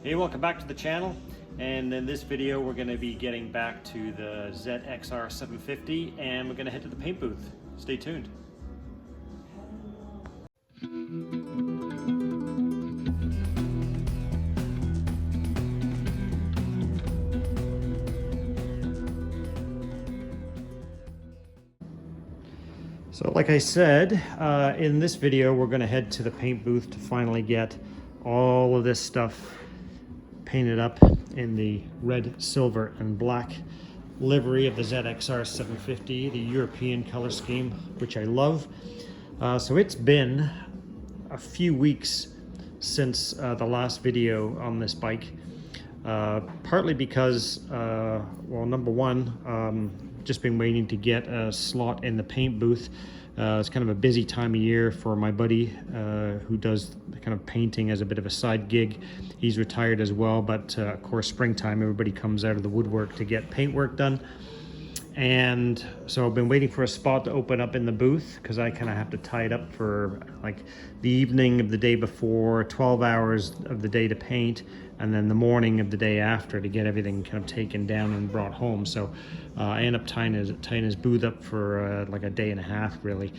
Hey, welcome back to the channel. And in this video we're going to be getting back to the ZXR750 and we're going to head to the paint booth. Stay tuned. So like I said, in this video we're going to head to the paint booth to finally get all of this stuff painted up in the red, silver, and black livery of the ZXR750, the European color scheme, which I love. So it's been a few weeks since the last video on this bike, partly because, well, number one, just been waiting to get a slot in the paint booth. It's kind of a busy time of year for my buddy who does kind of painting as a bit of a side gig. He's retired as well, but of course springtime everybody comes out of the woodwork to get paint work done. And so I've been waiting for a spot to open up in the booth because I kind of have to tie it up for like the evening of the day before, 12 hours of the day to paint, and then the morning of the day after to get everything kind of taken down and brought home. So I end up tying his booth up for like a day and a half really.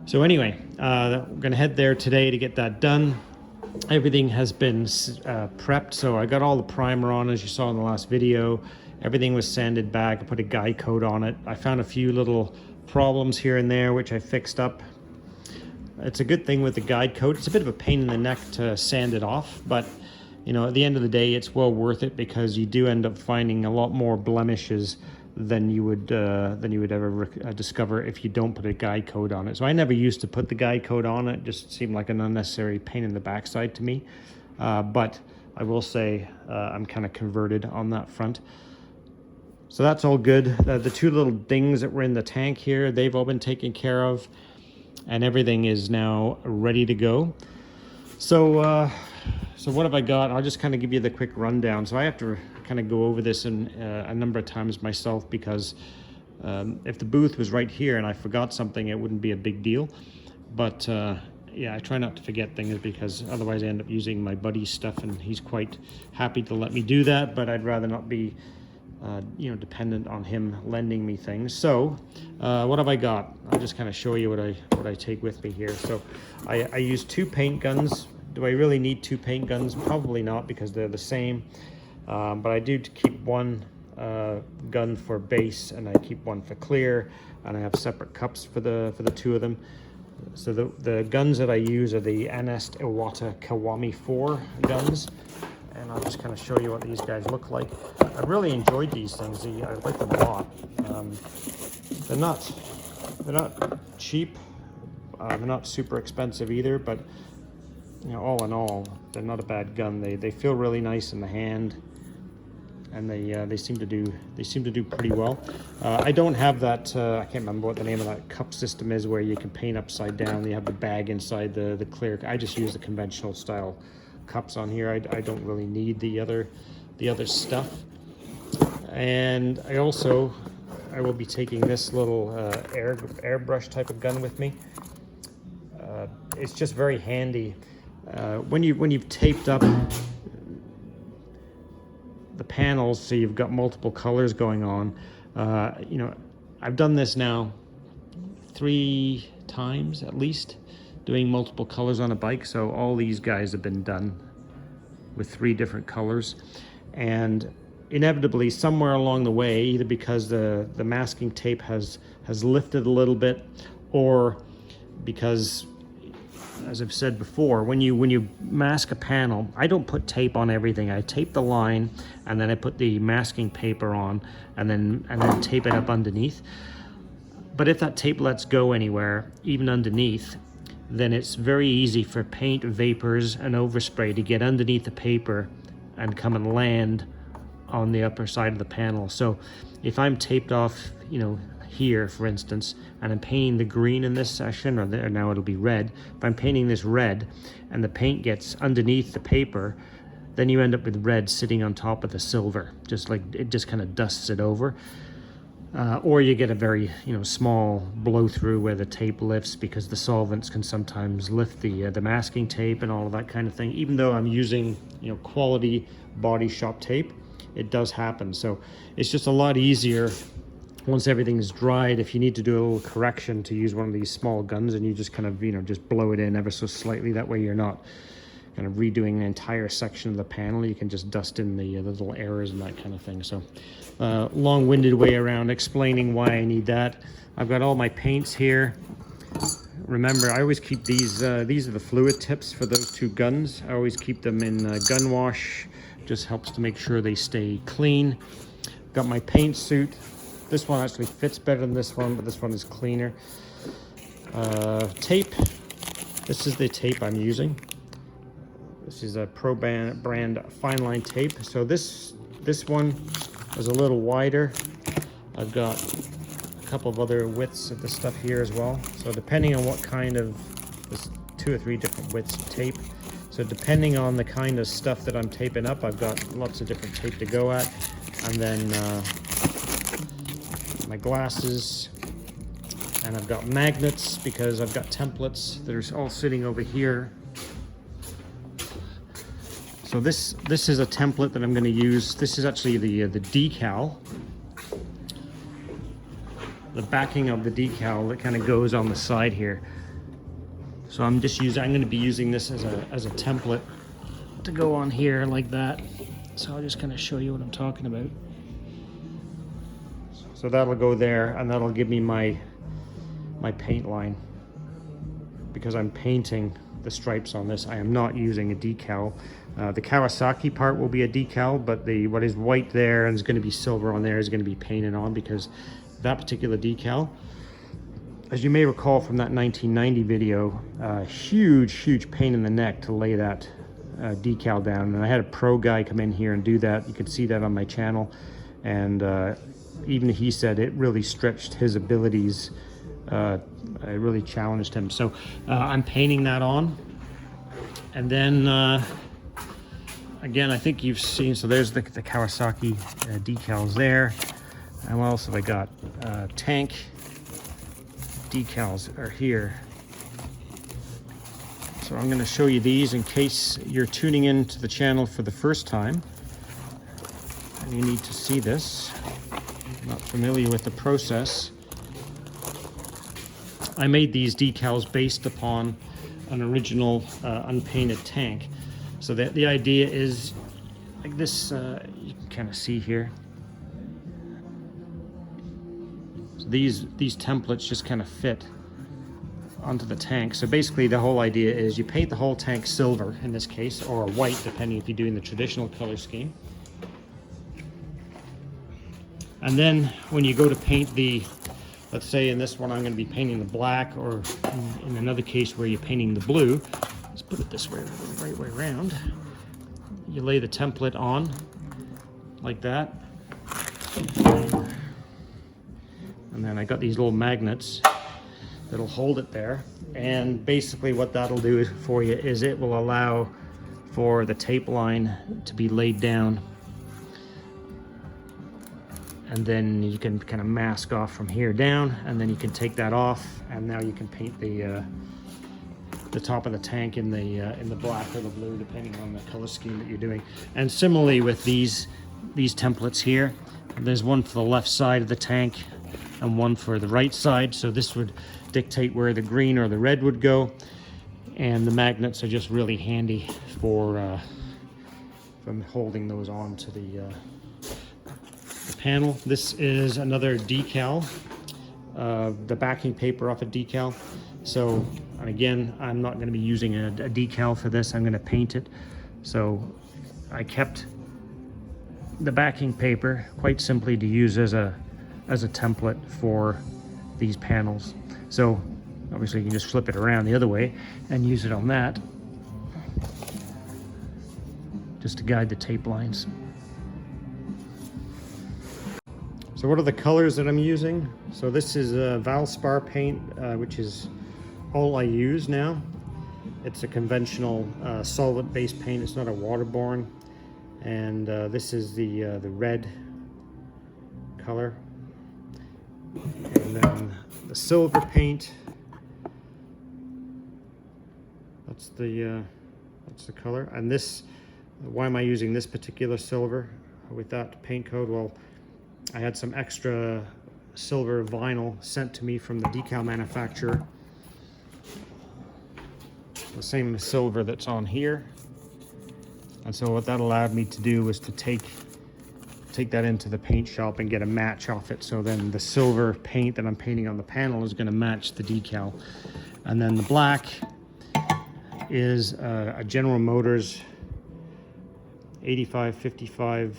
So anyway, we're gonna head there today to get that done. Everything has been prepped, so I got all the primer on as you saw in the last video. Everything was sanded back. I put a guide coat on it. I found a few little problems here and there which I fixed up. It's a good thing with the guide coat. It's a bit of a pain in the neck to sand it off, but you know, at the end of the day it's well worth it because you do end up finding a lot more blemishes than you would ever discover if you don't put a guide coat on it. So I never used to put the guide coat on it. It just seemed like an unnecessary pain in the backside to me, but I will say I'm kind of converted on that front. So that's all good. The two little dings that were in the tank here, they've all been taken care of and everything is now ready to go. So so what have I got? I'll just kind of give you the quick rundown. So I have to kind of go over this in a number of times myself because if the booth was right here and I forgot something, it wouldn't be a big deal. But yeah, I try not to forget things because otherwise I end up using my buddy's stuff and he's quite happy to let me do that, but I'd rather not be you know, dependent on him lending me things. So what have I got? I'll just kind of show you what I take with me here. So I use two paint guns. Do I really need two paint guns? Probably not because they're the same. But I do keep one gun for base and I keep one for clear, and I have separate cups for the two of them. So the guns that I use are the Anest Iwata Kawami 4 guns. And I'll just kind of show you what these guys look like. I've really enjoyed these things. I like them a lot. They're not cheap. They're not super expensive either, but you know, all in all, they're not a bad gun. They feel really nice in the hand, and they seem to do pretty well. I don't have that. I can't remember what the name of that cup system is, where you can paint upside down. You have the bag inside the clear. I just use the conventional style cups on here. I don't really need the other stuff. And I will be taking this little airbrush type of gun with me. It's just very handy when you've taped up the panels so you've got multiple colors going on. You know, I've done this now 3 times at least, doing multiple colors on a bike. So all these guys have been done with 3 different colors, and inevitably somewhere along the way, either because the masking tape has lifted a little bit, or because, as I've said before, when you mask a panel, I don't put tape on everything. I tape the line and then I put the masking paper on and then tape it up underneath. But if that tape lets go anywhere, even underneath, then it's very easy for paint, vapors, and overspray to get underneath the paper and come and land on the upper side of the panel. So if I'm taped off, you know, here for instance, and I'm painting the green in this session, or now it'll be red. If I'm painting this red and the paint gets underneath the paper, then you end up with red sitting on top of the silver, just like it just kind of dusts it over. Or you get a very, small blow through where the tape lifts, because the solvents can sometimes lift the masking tape and all of that kind of thing. Even though I'm using, quality body shop tape, it does happen. So it's just a lot easier once everything is dried, if you need to do a little correction, to use one of these small guns, and you just kind of, just blow it in ever so slightly. That way you're not kind of redoing an entire section of the panel. You can just dust in the little errors and that kind of thing. So long-winded way around explaining why I need that. I've got all my paints here. Remember, I always keep these are the fluid tips for those two guns. I always keep them in gun wash. Just helps to make sure they stay clean. Got my paint suit. This one actually fits better than this one, but this one is cleaner. Tape. This is the tape I'm using. This is a Pro brand fine line tape. So this one is a little wider. I've got a couple of other widths of the stuff here as well. So depending on what kind of, there's 2 or 3 different widths of tape. So depending on the kind of stuff that I'm taping up, I've got lots of different tape to go at. And then my glasses, and I've got magnets because I've got templates that are all sitting over here. So this is a template that I'm going to use. This is actually the decal, the backing of the decal that kind of goes on the side here. So I'm going to be using this as a template to go on here like that. So I'll just kind of show you what I'm talking about. So that'll go there, and that'll give me my paint line, because I'm painting the stripes on this. I am not using a decal. The Kawasaki part will be a decal, but what is white there and is going to be silver on there is going to be painted on, because that particular decal, as you may recall from that 1990 video, huge pain in the neck to lay that decal down. And I had a pro guy come in here and do that. You can see that on my channel. And even he said it really stretched his abilities. It really challenged him. So I'm painting that on. And then, again, I think you've seen, so there's the Kawasaki decals there. And what else have I got? Tank decals are here. So I'm going to show you these in case you're tuning into the channel for the first time and you need to see this. Not familiar with the process. I made these decals based upon an original unpainted tank. So the idea is like this, you can kind of see here. So these templates just kind of fit onto the tank. So basically the whole idea is you paint the whole tank silver in this case, or white depending if you're doing the traditional color scheme. And then when you go to paint the, let's say in this one I'm going to be painting the black, or in another case where you're painting the blue, let's put it this way, the right way around. You lay the template on like that. And then I got these little magnets that'll hold it there. And basically what that'll do for you is it will allow for the tape line to be laid down. And then you can kind of mask off from here down, and then you can take that off, and now you can paint the top of the tank in the black or the blue, depending on the color scheme that you're doing. And similarly with these templates here, there's one for the left side of the tank and one for the right side. So this would dictate where the green or the red would go, and the magnets are just really handy for from holding those on to the panel. This is another decal, the backing paper off a decal. So again, I'm not going to be using a decal for this. I'm going to paint it. So I kept the backing paper quite simply to use as a template for these panels. So obviously you can just flip it around the other way and use it on that, just to guide the tape lines. So what are the colors that I'm using? So this is Valspar paint, which is all I use now. It's a conventional solvent-based paint. It's not a waterborne. And this is the red color. And then the silver paint, that's the color. And this, why am I using this particular silver with that paint code? Well, I had some extra silver vinyl sent to me from the decal manufacturer. The same silver that's on here. And so what that allowed me to do was to take that into the paint shop and get a match off it. So then the silver paint that I'm painting on the panel is going to match the decal. And then the black is a General Motors 8555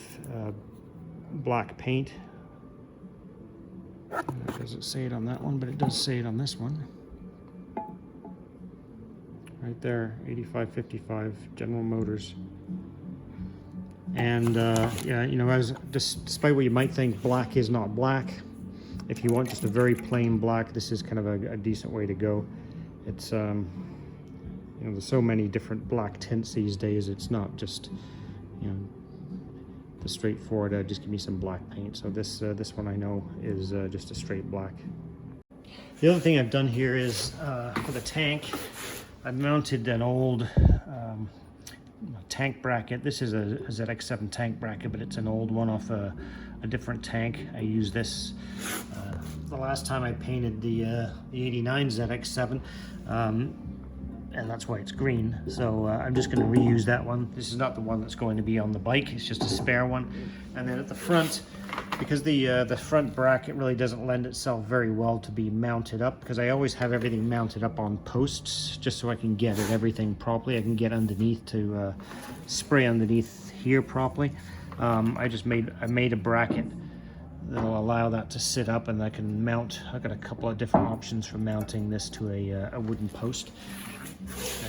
black paint. It doesn't say it on that one, but it does say it on this one. Right there, 8555 General Motors. And yeah, you know, despite what you might think, black is not black. If you want just a very plain black, this is kind of a decent way to go. It's you know, there's so many different black tints these days. It's not just, you know, the straightforward, just give me some black paint. So this one I know is just a straight black. The other thing I've done here is for the tank, I've mounted an old tank bracket. This is a ZX7 tank bracket, but it's an old one off a different tank. I used this the last time I painted the 89 ZX7, and that's why it's green. So I'm just going to reuse that one. This is not the one that's going to be on the bike, it's just a spare one. And then at the front, because the front bracket really doesn't lend itself very well to be mounted up, because I always have everything mounted up on posts just so I can get at everything properly. I can get underneath to spray underneath here properly. I made a bracket that'll allow that to sit up, and I can mount. I've got a couple of different options for mounting this to a wooden post,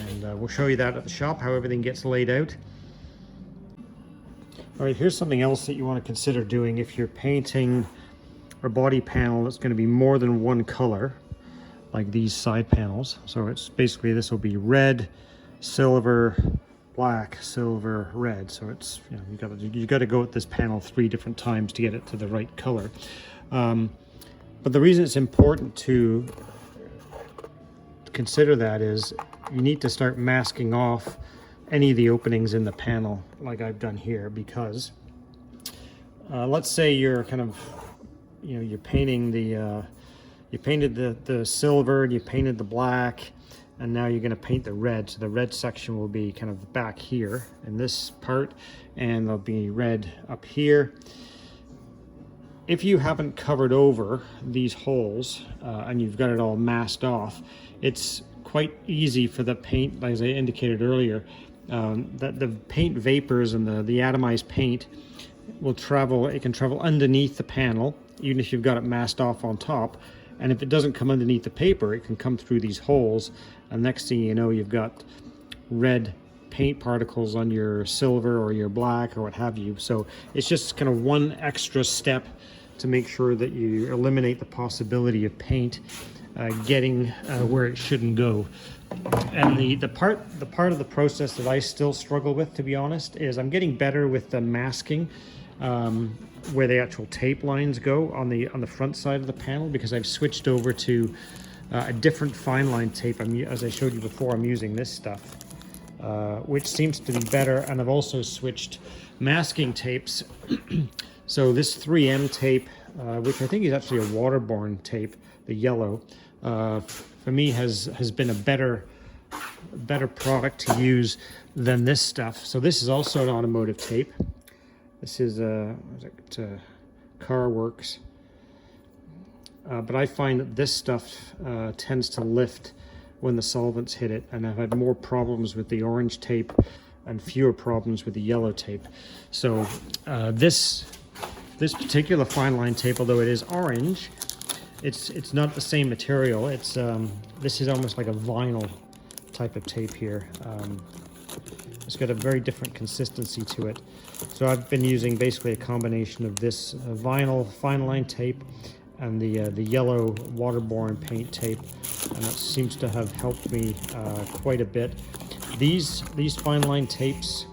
and we'll show you that at the shop, how everything gets laid out. All right, here's something else that you want to consider doing if you're painting a body panel that's going to be more than one color, like these side panels. So it's basically, this will be red, silver, black, silver, red. So it's, you know, you got to go at this panel 3 different times to get it to the right color. But the reason it's important to consider that is you need to start masking off any of the openings in the panel like I've done here, because let's say you're kind of, you know, you're painting you painted the silver and you painted the black, and now you're going to paint the red. So the red section will be kind of back here in this part, and there'll be red up here. If you haven't covered over these holes and you've got it all masked off, it's quite easy for the paint, as I indicated earlier, that the paint vapors and the atomized paint will travel. It can travel underneath the panel, even if you've got it masked off on top. And if it doesn't come underneath the paper, it can come through these holes. And next thing you know, you've got red paint particles on your silver or your black or what have you. So it's just kind of one extra step to make sure that you eliminate the possibility of paint getting where it shouldn't go. And the part of the process that I still struggle with, to be honest, is I'm getting better with the masking where the actual tape lines go on the front side of the panel, because I've switched over to a different fine line tape. As I showed you before, I'm using this stuff, which seems to be better. And I've also switched masking tapes. So this 3M tape, which I think is actually a waterborne tape, the yellow, for me has been a better product to use than this stuff. So this is also an automotive tape. This is Car Works. But I find that this stuff tends to lift when the solvents hit it, and I've had more problems with the orange tape and fewer problems with the yellow tape. So this particular fine line tape, although it is orange, it's not the same material. It's this is almost like a vinyl type of tape here. It's got a very different consistency to it. So I've been using basically a combination of this vinyl fine line tape and the yellow waterborne paint tape, and that seems to have helped me quite a bit. These fine line tapes,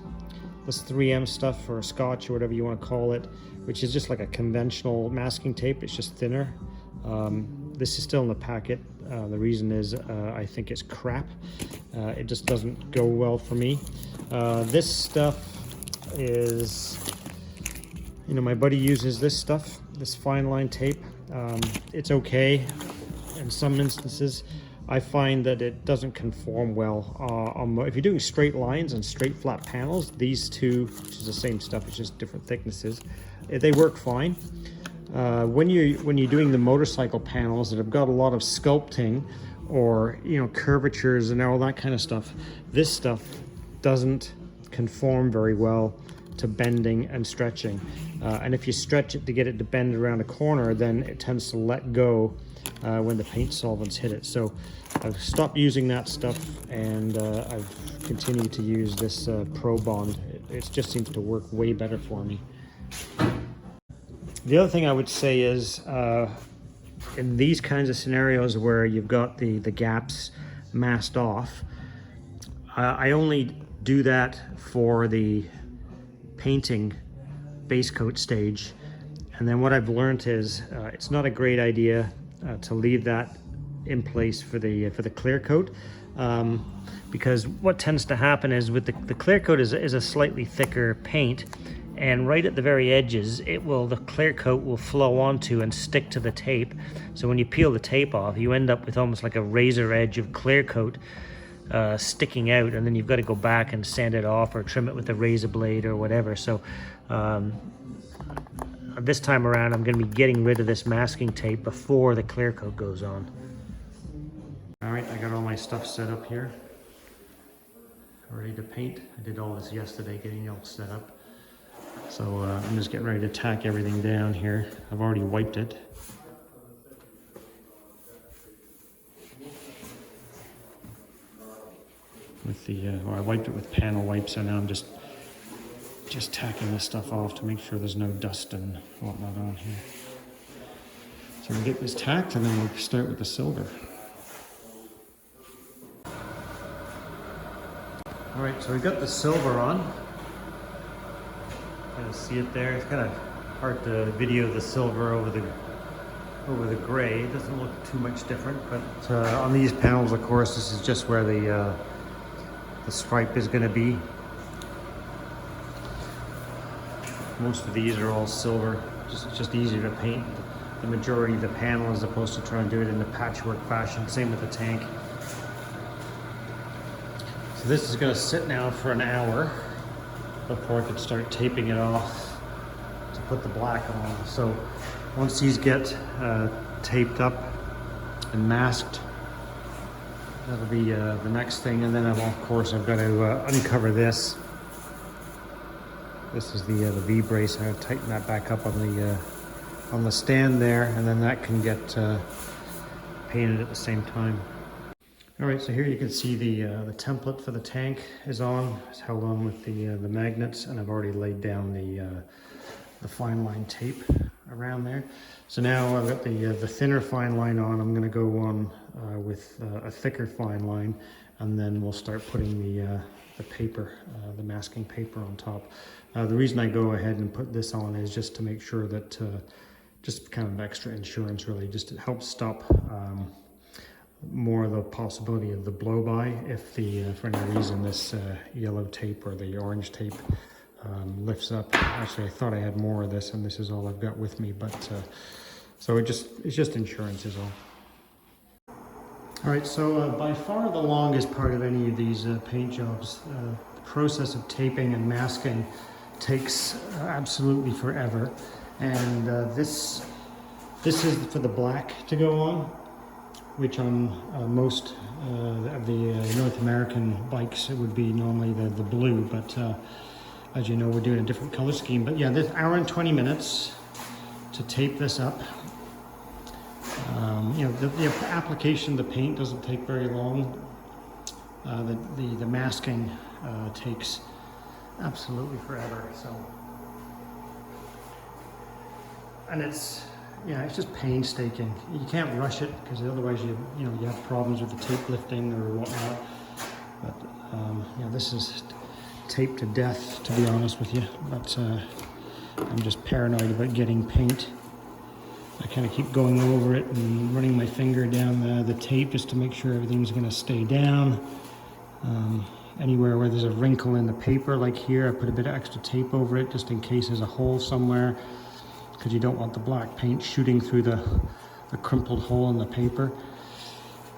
this 3M stuff or Scotch or whatever you want to call it, which is just like a conventional masking tape, it's just thinner This is still in the packet. The reason is I think it's crap. It just doesn't go well for me. This stuff is, you know, my buddy uses this stuff, this fine line tape. It's okay in some instances. I find that it doesn't conform well. If you're doing straight lines and straight flat panels, these two, which is the same stuff, it's just different thicknesses, they work fine. When you're doing the motorcycle panels that have got a lot of sculpting or, you know, curvatures and all that kind of stuff, this stuff doesn't conform very well to bending and stretching. And if you stretch it to get it to bend around a corner, then it tends to let go when the paint solvents hit it. So I've stopped using that stuff, and I've continued to use this Pro Bond. It just seems to work way better for me. The other thing I would say is, in these kinds of scenarios where you've got the gaps masked off, I only do that for the painting base coat stage. And then what I've learned is it's not a great idea to leave that in place for the clear coat, because what tends to happen is with the clear coat is a slightly thicker paint, and right at the very edges the clear coat will flow onto and stick to the tape. So when you peel the tape off, you end up with almost like a razor edge of clear coat sticking out, and then you've got to go back and sand it off or trim it with a razor blade or whatever. So this time around I'm going to be getting rid of this masking tape before the clear coat goes on. Alright, I got all my stuff set up here, ready to paint. I did all this yesterday, getting it all set up. So I'm just getting ready to tack everything down here. I've already wiped it. With I wiped it with panel wipes, and now I'm just tacking this stuff off to make sure there's no dust and whatnot on here. So we'll get this tacked, and then we'll start with the silver. All right, so we've got the silver on. You can see it there. It's kind of hard to video the silver over the gray. It doesn't look too much different, but on these panels, of course, this is just where the stripe is going to be. Most of these are all silver. It's just easier to paint the majority of the panel as opposed to trying to do it in the patchwork fashion. Same with the tank. So this is going to sit now for an hour before I could start taping it off to put the black on. So once these get taped up and masked, that'll be the next thing. And then of course I've got to uncover this. This is the V-brace. I'm going to tighten that back up on the stand there, and then that can get painted at the same time. All right, so here you can see the template for the tank is on. It's held on with the magnets, and I've already laid down the fine line tape around there. So now I've got the thinner fine line on. I'm going to go on with a thicker fine line, and then we'll start putting the paper, the masking paper on top. The reason I go ahead and put this on is just to make sure that, just kind of extra insurance really, just to help stop more of the possibility of the blow-by if for any reason this yellow tape or the orange tape lifts up. Actually, I thought I had more of this, and this is all I've got with me, but so it's just insurance is all. All right, so by far the longest part of any of these paint jobs, the process of taping and masking takes absolutely forever. And this is for the black to go on, which on most of the North American bikes it would be normally the blue, but as you know, we're doing a different color scheme. But yeah, this hour and 20 minutes to tape this up. You know, the application of the paint doesn't take very long. The masking takes absolutely forever. So, and it's just painstaking. You can't rush it because otherwise you have problems with the tape lifting or whatnot. But this is taped to death, to be honest with you. But I'm just paranoid about getting paint I kind of keep going over it and running my finger down the tape just to make sure everything's going to stay down. Anywhere where there's a wrinkle in the paper, like here, I put a bit of extra tape over it just in case there's a hole somewhere, because you don't want the black paint shooting through the crumpled hole in the paper.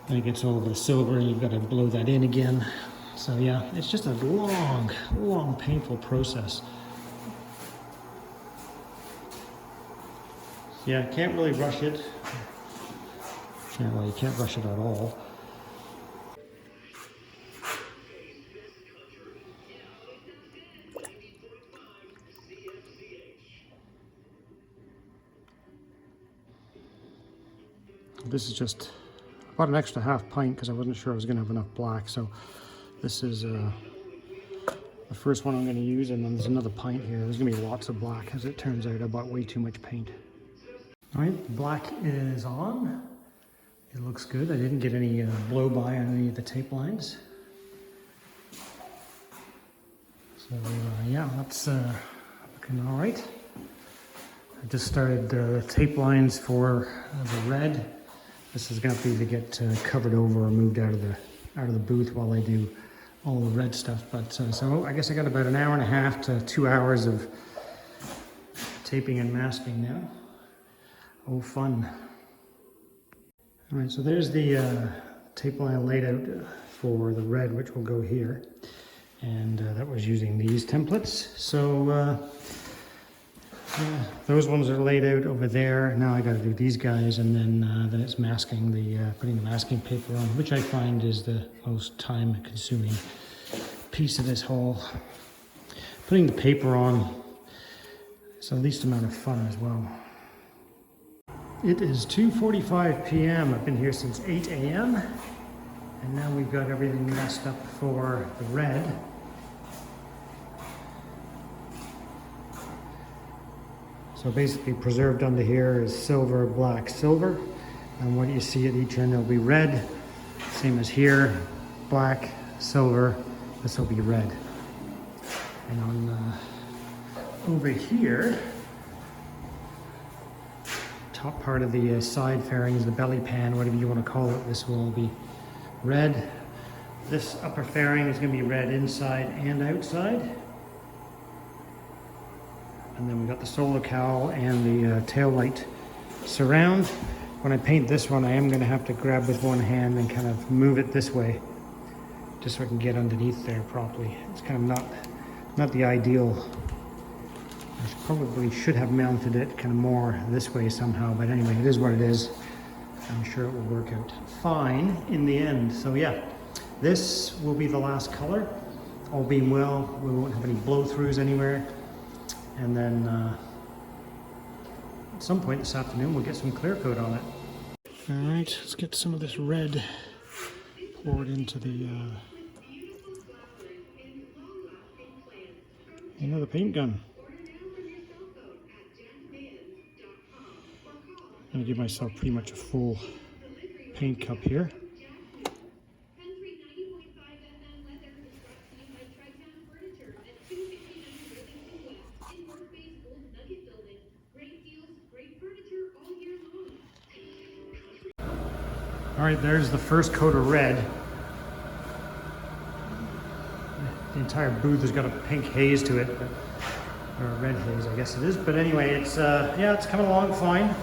Then it gets all over the silver and you've got to blow that in again. So yeah, it's just a long, painful process. Yeah, can't really rush it. Yeah, well, you can't rush it at all. This is just about an extra half pint because I wasn't sure I was going to have enough black. So this is the first one I'm going to use, and then there's another pint here. There's going to be lots of black. As it turns out, I bought way too much paint. All right, the black is on. It looks good. I didn't get any blow by on any of the tape lines. So yeah, that's looking all right. I just started tape lines for the red. This is going to be to get covered over or moved out of the booth while I do all the red stuff. But so I guess I got about an hour and a half to 2 hours of taping and masking now. Oh, fun. All right, so there's the tape line laid out for the red, which will go here. And that was using these templates. So those ones are laid out over there. Now I got to do these guys, and then it's masking putting the masking paper on, which I find is the most time-consuming piece of this whole. Putting the paper on is the least amount of fun as well. It is 2:45 p.m. I've been here since 8 a.m. and now we've got everything messed up for the red. So basically preserved under here is silver, black, silver. And what you see at each end will be red. Same as here, black, silver, this will be red. And on over here, top part of the side fairings, the belly pan, whatever you want to call it, this will all be red. This upper fairing is going to be red inside and outside. And then we got the solar cowl and the tail light surround. When I paint this one, I am going to have to grab with one hand and kind of move it this way, just so I can get underneath there properly. It's kind of not the ideal. I probably should have mounted it kind of more this way somehow, but anyway, it is what it is. I'm sure it will work out fine in the end. So yeah, this will be the last color. All being well, we won't have any blow-throughs anywhere. And then at some point this afternoon we'll get some clear coat on it. All right, let's get some of this red poured into the paint gun. I'm gonna give myself pretty much a full paint cup here. All right, there's the first coat of red. The entire booth has got a pink haze to it, or a red haze, I guess it is. But anyway, it's yeah, it's coming along fine.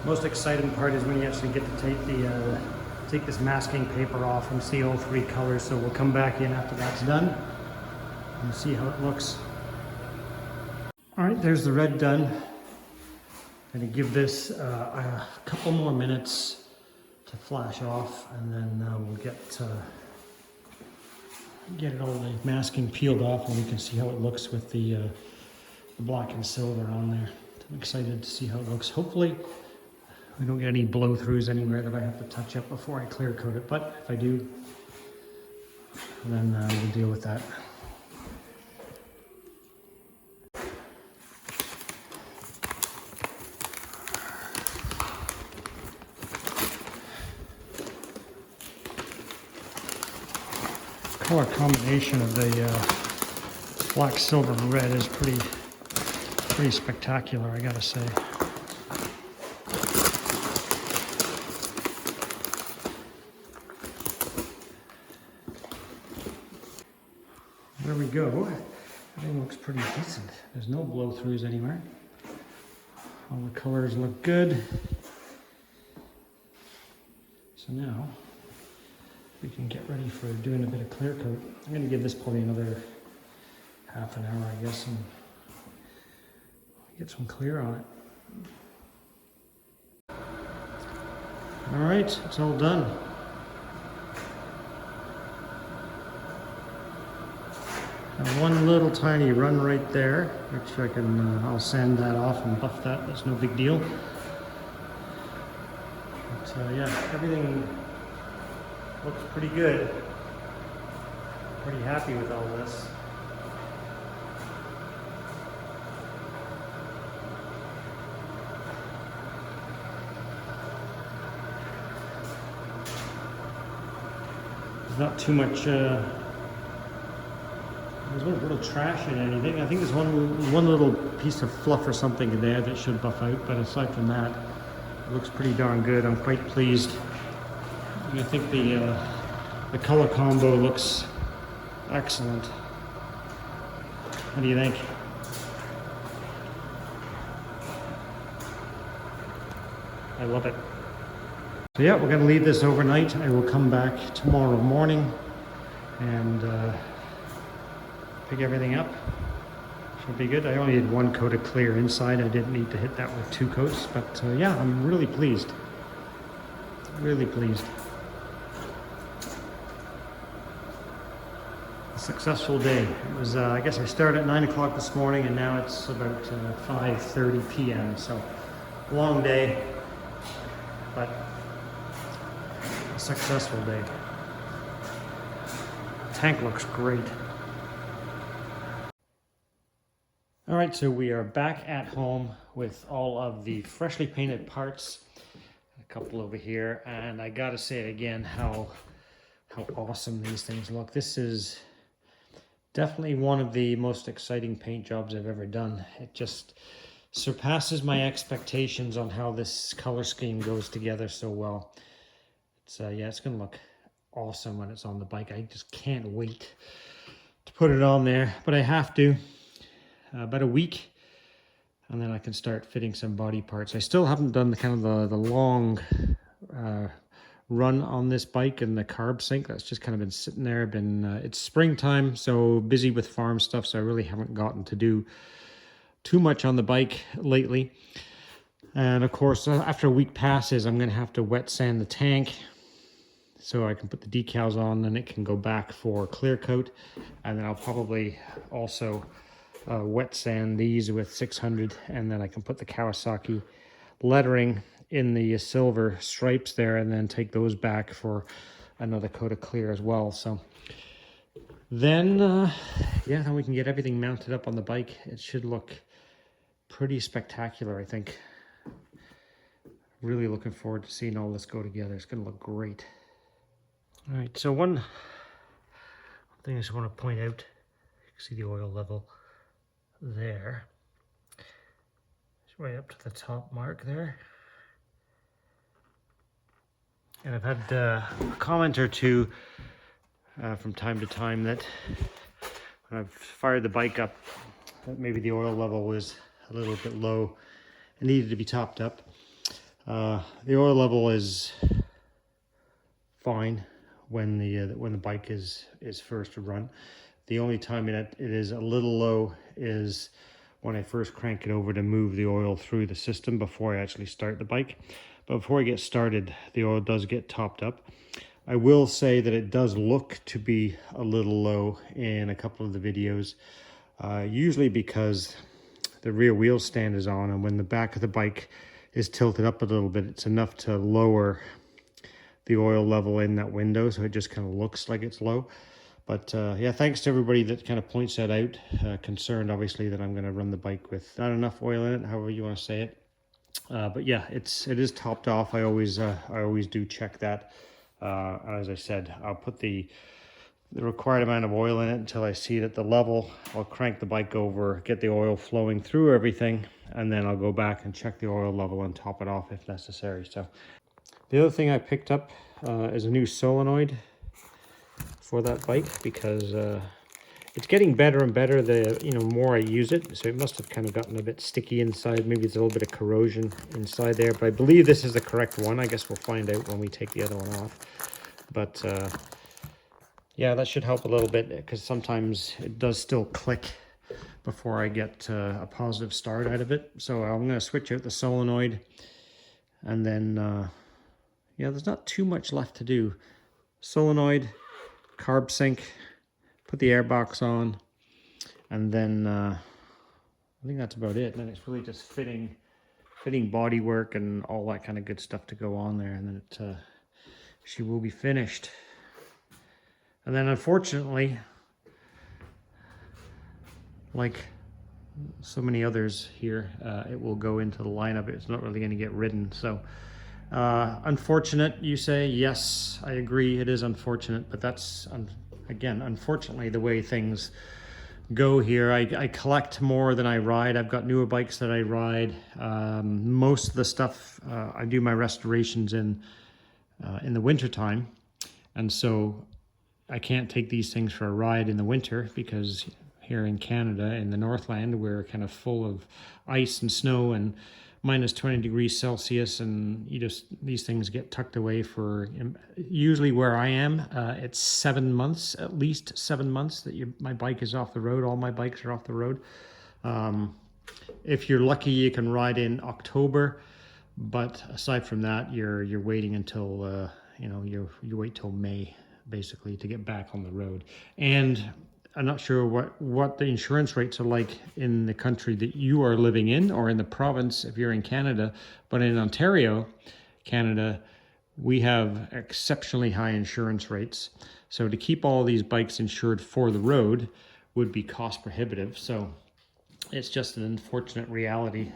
Most exciting part is when you actually get to take this masking paper off and see all three colors. So we'll come back in after that's done and see how it looks. All right, there's the red done. I'm going to give this a couple more minutes to flash off, and then we'll get it all the masking peeled off, and we can see how it looks with the black and silver on there. I'm excited to see how it looks. Hopefully we don't get any blow-throughs anywhere that I have to touch up before I clear coat it, but if I do, then we'll deal with that. Color combination of the black, silver, and red is pretty Pretty spectacular, I gotta say. There we go. Everything looks pretty decent. There's no blow-throughs anywhere. All the colors look good. So now we can get ready for doing a bit of clear coat. I'm going to give this probably another half an hour, I guess, and get some clear on it. All right, it's all done. And one little tiny run right there, which I can, I'll sand that off and buff that. That's no big deal. But yeah, everything looks pretty good. Pretty happy with all this. There's not too much, there's no little trash in anything. I think there's one little piece of fluff or something in there that should buff out, but aside from that, it looks pretty darn good. I'm quite pleased. And I think the color combo looks excellent. What do you think? I love it. So yeah, we're going to leave this overnight. I will come back tomorrow morning and pick everything up. Should be good. I only did one coat of clear inside. I didn't need to hit that with 2 coats, but yeah, I'm really pleased. Really pleased. A successful day. It was, I guess I started at 9 o'clock this morning and now it's about 5:30 p.m. So long day, but a successful day. Tank looks great. All right, so we are back at home with all of the freshly painted parts. A couple over here, and I gotta say it again, how awesome these things look. This is definitely one of the most exciting paint jobs I've ever done. It just surpasses my expectations on how this color scheme goes together so well. It's yeah, it's gonna look awesome when it's on the bike. I just can't wait to put it on there, but I have to. About a week, and then I can start fitting some body parts. I still haven't done the kind of the long run on this bike and the carb sink. That's just kind of been sitting there. It's springtime, so busy with farm stuff, so I really haven't gotten to do too much on the bike lately. And of course, after a week passes, I'm going to have to wet sand the tank so I can put the decals on, and it can go back for clear coat. And then I'll probably also wet sand these with 600, and then I can put the Kawasaki lettering in the silver stripes there, and then take those back for another coat of clear as well. So then yeah, then we can get everything mounted up on the bike. It should look pretty spectacular, I think. Really looking forward to seeing all this go together. It's going to look great. All right, so one thing I just want to point out, you can see the oil level there. It's right up to the top mark there. And I've had a comment or two from time to time that when I've fired the bike up, that maybe the oil level was a little bit low and needed to be topped up. The oil level is fine when the bike is first run. The only time it is a little low is when I first crank it over to move the oil through the system before I actually start the bike. But before I get started, the oil does get topped up. I will say that it does look to be a little low in a couple of the videos, usually because the rear wheel stand is on, and when the back of the bike is tilted up a little bit, it's enough to lower the oil level in that window, so it just kind of looks like it's low. But yeah, thanks to everybody that kind of points that out. Concerned, obviously, that I'm going to run the bike with not enough oil in it, however you want to say it. But yeah, it is topped off. I always do check that. As I said, I'll put the the required amount of oil in it until I see it at the level. I'll crank the bike over, get the oil flowing through everything, and then I'll go back and check the oil level and top it off if necessary. So the other thing I picked up is a new solenoid for that bike, because it's getting better and better the more I use it. So it must have kind of gotten a bit sticky inside. Maybe there's a little bit of corrosion inside there, but I believe this is the correct one. I guess we'll find out when we take the other one off. But yeah, that should help a little bit, because sometimes it does still click before I get a positive start out of it. So I'm going to switch out the solenoid, and then yeah, there's not too much left to do. Solenoid, carb sync, put the airbox on, and then I think that's about it. And then it's really just fitting bodywork and all that kind of good stuff to go on there, and then she will be finished. And then unfortunately, like so many others here, it will go into the lineup. It's not really going to get ridden. So unfortunate, you say? Yes, I agree, it is unfortunate, but that's again, unfortunately, the way things go here. I collect more than I ride. I've got newer bikes that I ride. Most of the stuff I do my restorations in the winter time, and so I can't take these things for a ride in the winter, because here in Canada, in the Northland, we're kind of full of ice and snow and minus 20 degrees Celsius, and these things get tucked away for, usually where I am, it's 7 months, at least 7 months that my bike is off the road. All my bikes are off the road. If you're lucky, you can ride in October, but aside from that, you're waiting until you wait till May basically to get back on the road. And I'm not sure what the insurance rates are like in the country that you are living in, or in the province if you're in Canada, but in Ontario, Canada, we have exceptionally high insurance rates. So to keep all these bikes insured for the road would be cost prohibitive. So it's just an unfortunate reality.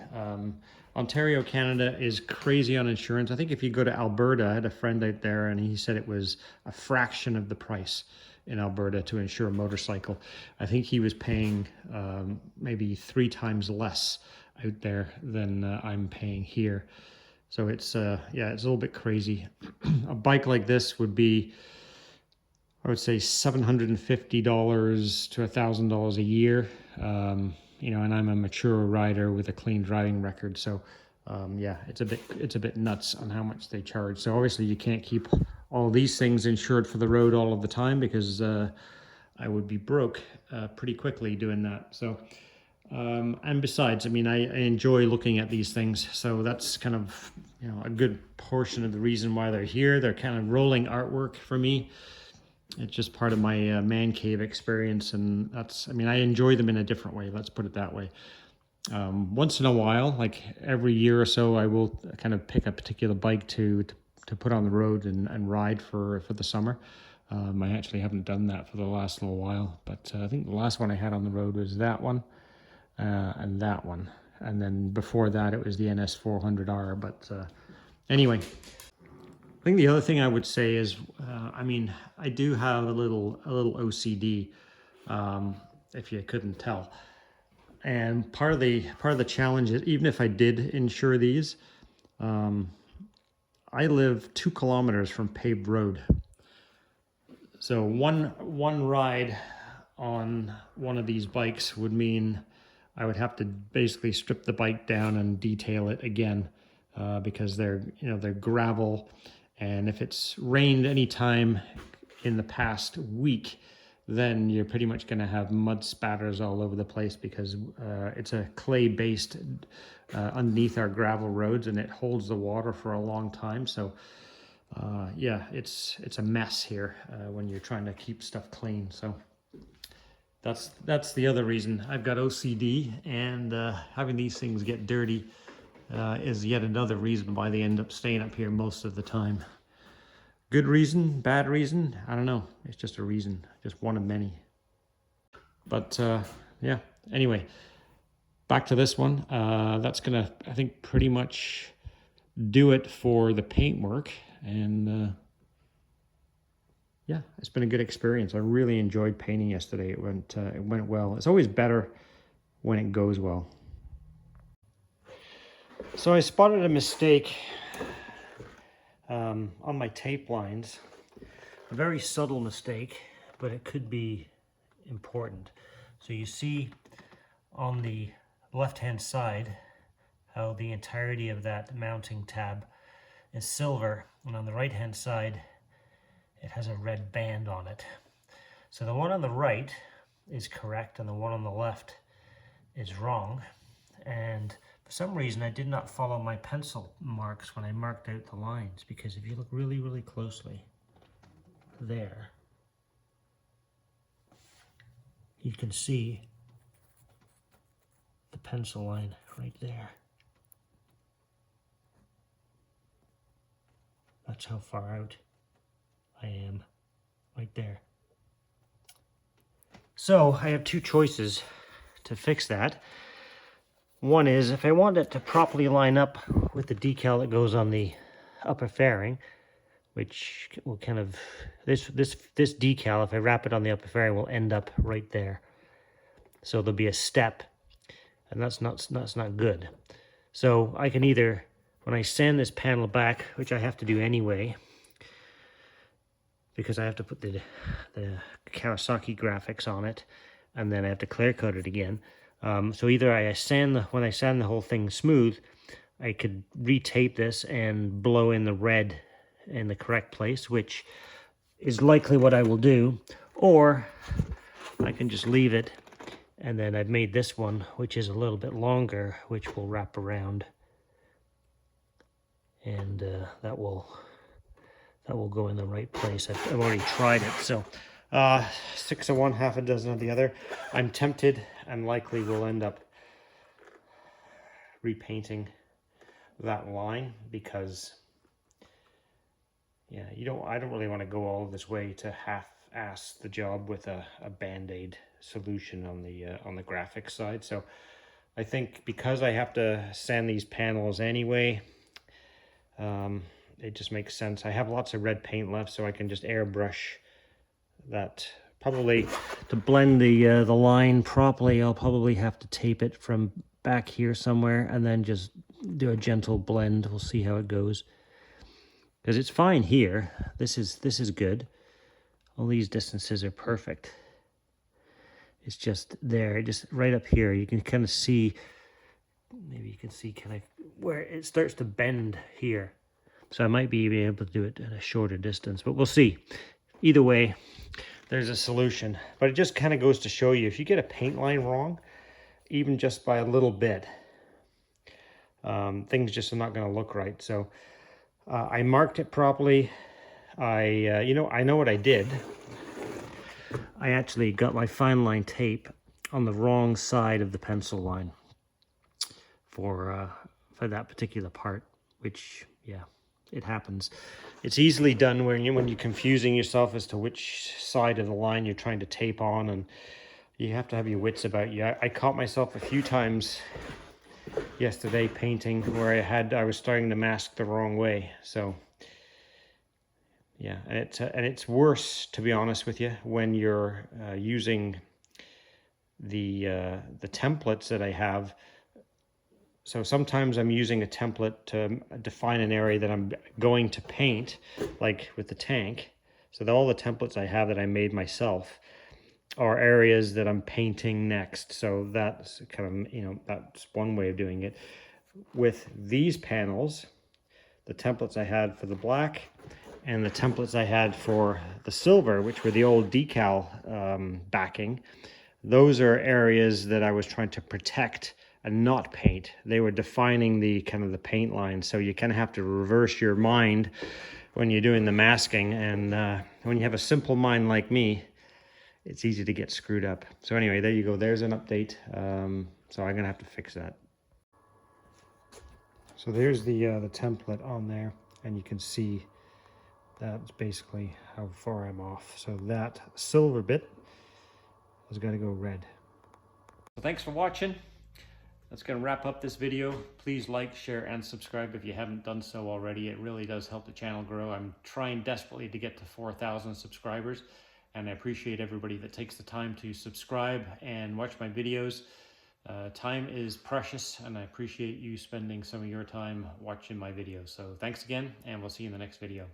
Ontario, Canada is crazy on insurance. I think if you go to Alberta, I had a friend out there and he said it was a fraction of the price in Alberta to insure a motorcycle. I think he was paying maybe 3 times less out there than I'm paying here. So it's yeah, it's a little bit crazy. A bike like this would be, I would say, $750 to $1,000 a year. And I'm a mature rider with a clean driving record, so yeah, it's a bit nuts on how much they charge. So obviously you can't keep all these things insured for the road all of the time, because I would be broke pretty quickly doing that. So and besides, I mean, I enjoy looking at these things, so that's kind of a good portion of the reason why they're here. They're kind of rolling artwork for me. It's just part of my man cave experience, and I enjoy them in a different way, let's put it that way. Once in a while, like every year or so, I will kind of pick a particular bike to put on the road and ride for the summer. I actually haven't done that for the last little while, but I think the last one I had on the road was that one and that one. And then before that, it was the NS400R, but anyway. I think the other thing I would say is, I do have a little OCD, if you couldn't tell. And part of the challenge is, even if I did insure these, I live 2 kilometers from paved road. So one ride on one of these bikes would mean I would have to basically strip the bike down and detail it again, because they're gravel. And if it's rained any time in the past week, then you're pretty much going to have mud spatters all over the place, because it's a clay-based underneath our gravel roads, and it holds the water for a long time. So yeah, it's a mess here when you're trying to keep stuff clean. So that's the other reason. I've got OCD, and having these things get dirty is yet another reason why they end up staying up here most of the time. Good reason, bad reason, I don't know. It's just a reason, just one of many. But yeah, anyway, back to this one. That's gonna, I think, pretty much do it for the paintwork. And yeah, it's been a good experience. I really enjoyed painting yesterday. It went well. It's always better when it goes well. So I spotted a mistake on my tape lines. A very subtle mistake, but it could be important. So you see on the left-hand side how the entirety of that mounting tab is silver, and on the right-hand side it has a red band on it. So the one on the right is correct and the one on the left is wrong, and for some reason I did not follow my pencil marks when I marked out the lines, because if you look really closely there, you can see the pencil line right there. That's how far out I am, right there. So I have two choices to fix that. One is, if I want it to properly line up with the decal that goes on the upper fairing, which will kind of, this decal, if I wrap it on the upper fairing, will end up right there. So there'll be a step, and that's not good. So I can either, when I sand this panel back, which I have to do anyway, because I have to put the Kawasaki graphics on it, and then I have to clear coat it again. So either when I sand the whole thing smooth, I could retape this and blow in the red in the correct place, which is likely what I will do, or I can just leave it, and then I've made this one, which is a little bit longer, which will wrap around, and that will go in the right place. I've already tried it. So 6 of one, half a dozen of the other. I'm tempted and likely will end up repainting that line, because yeah, I don't really want to go all this way to half-ass the job with a Band-Aid solution on the graphics side. So I think because I have to sand these panels anyway, it just makes sense. I have lots of red paint left, so I can just airbrush that. Probably to blend the line properly, I'll probably have to tape it from back here somewhere and then just do a gentle blend. We'll see how it goes, because it's fine here. This is good. All these distances are perfect. It's just there, just right up here. You can kind of see, maybe you can see kind of where it starts to bend here. So I might be able to do it at a shorter distance, but we'll see. Either way, there's a solution. But it just kind of goes to show you, if you get a paint line wrong, even just by a little bit, things just are not going to look right. So I marked it properly. I know what I did. I actually got my fine line tape on the wrong side of the pencil line for that particular part, which, yeah, it happens. It's easily done when you're confusing yourself as to which side of the line you're trying to tape on, and you have to have your wits about you. I caught myself a few times yesterday painting where I was starting to mask the wrong way. So yeah, and it's worse, to be honest with you, when you're using the templates that I have. So sometimes I'm using a template to define an area that I'm going to paint, like with the tank. So all the templates I have that I made myself are areas that I'm painting next. So that's kind of, that's one way of doing it. With these panels, the templates I had for the black and the templates I had for the silver, which were the old decal backing, those are areas that I was trying to protect and not paint. They were defining the kind of the paint line. So you kind of have to reverse your mind when you're doing the masking. And when you have a simple mind like me, it's easy to get screwed up. So anyway, there you go. There's an update. So I'm gonna have to fix that. So there's the template on there, and you can see that's basically how far I'm off. So that silver bit has got to go red. So thanks for watching. That's going to wrap up this video. Please like, share, and subscribe if you haven't done so already. It really does help the channel grow. I'm trying desperately to get to 4,000 subscribers, and I appreciate everybody that takes the time to subscribe and watch my videos. Time is precious, and I appreciate you spending some of your time watching my videos. So thanks again, and we'll see you in the next video.